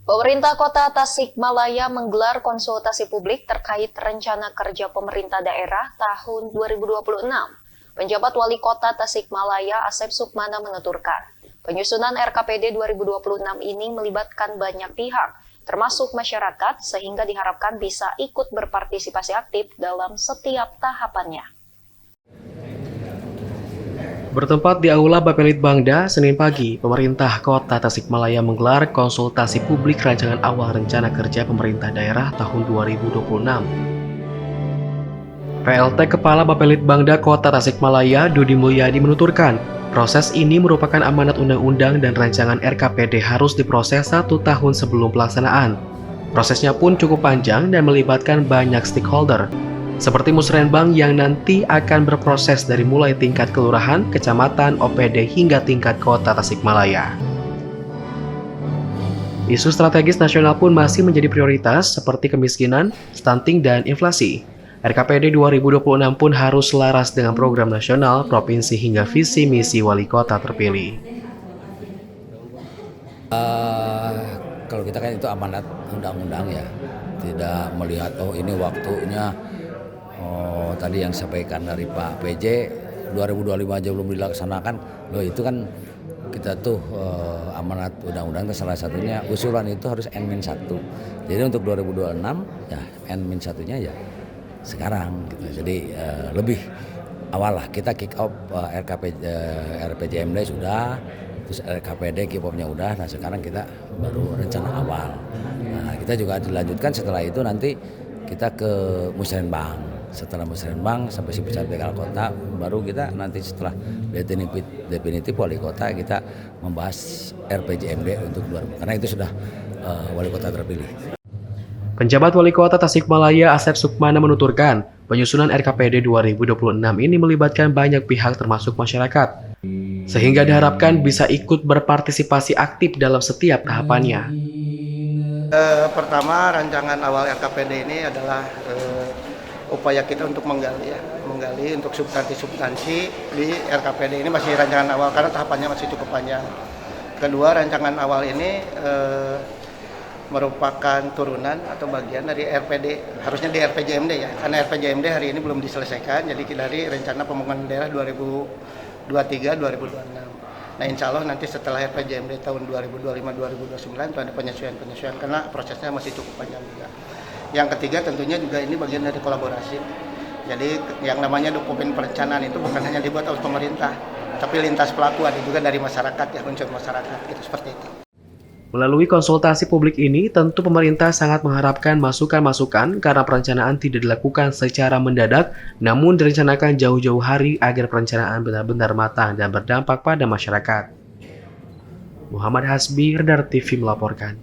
Pemerintah Kota Tasikmalaya menggelar konsultasi publik terkait rencana kerja pemerintah daerah tahun 2026. Penjabat Wali Kota Tasikmalaya Asep Sukmana menuturkan, penyusunan RKPD 2026 ini melibatkan banyak pihak, termasuk masyarakat, sehingga diharapkan bisa ikut berpartisipasi aktif dalam setiap tahapannya. Bertempat di Aula Bapelitbangda, Senin pagi, pemerintah Kota Tasikmalaya menggelar konsultasi publik rancangan awal rencana kerja pemerintah daerah tahun 2026. PLT Kepala Bapelitbangda Kota Tasikmalaya, Dudi Mulyadi menuturkan, proses ini merupakan amanat undang-undang dan rancangan RKPD harus diproses 1 tahun sebelum pelaksanaan. Prosesnya pun cukup panjang dan melibatkan banyak stakeholder, seperti musrenbang yang nanti akan berproses dari mulai tingkat kelurahan, kecamatan, OPD hingga tingkat kota Tasikmalaya. Isu strategis nasional pun masih menjadi prioritas seperti kemiskinan, stunting, dan inflasi. RKPD 2026 pun harus selaras dengan program nasional, provinsi hingga visi misi wali kota terpilih. Kalau kita kan itu amanat undang-undang ya, tidak melihat ini waktunya. Tadi yang disampaikan dari Pak PJ 2025 aja belum dilaksanakan, loh itu kan kita tuh amanat undang-undang salah satunya usulan itu harus N-1. Jadi untuk 2026 ya N-1-nya ya sekarang gitu. Jadi lebih awal lah kita kick off RPJMD sudah, terus RKPD kick off-nya udah, nah sekarang kita baru rencana awal. Nah, kita juga dilanjutkan setelah itu nanti kita ke musrenbang. Setelah musrenbang sampai si pusat BKL kota, baru kita nanti setelah definitif wali kota kita membahas RPJMD untuk 2000, karena itu sudah wali kota terpilih. Penjabat Wali Kota Tasikmalaya Asep Sukmana menuturkan, penyusunan RKPD 2026 ini melibatkan banyak pihak termasuk masyarakat, sehingga diharapkan bisa ikut berpartisipasi aktif dalam setiap tahapannya. Pertama, rancangan awal RKPD ini adalah upaya kita untuk menggali untuk substansi di RKPD ini masih rancangan awal karena tahapannya masih cukup panjang. Kedua, rancangan awal ini merupakan turunan atau bagian dari RPD, harusnya di RPJMD ya, karena RPJMD hari ini belum diselesaikan, jadi dari rencana pembangunan daerah 2023-2026. Nah, insya Allah nanti setelah RPJMD tahun 2025-2029 itu ada penyesuaian karena prosesnya masih cukup panjang juga. Yang ketiga tentunya juga ini bagian dari kolaborasi. Jadi yang namanya dokumen perencanaan itu bukan hanya dibuat oleh pemerintah, tapi lintas pelaku, ada juga dari masyarakat ya, unsur masyarakat gitu, seperti itu. Melalui konsultasi publik ini, tentu pemerintah sangat mengharapkan masukan-masukan karena perencanaan tidak dilakukan secara mendadak, namun direncanakan jauh-jauh hari agar perencanaan benar-benar matang dan berdampak pada masyarakat. Muhammad Hasbi, Radar TV melaporkan.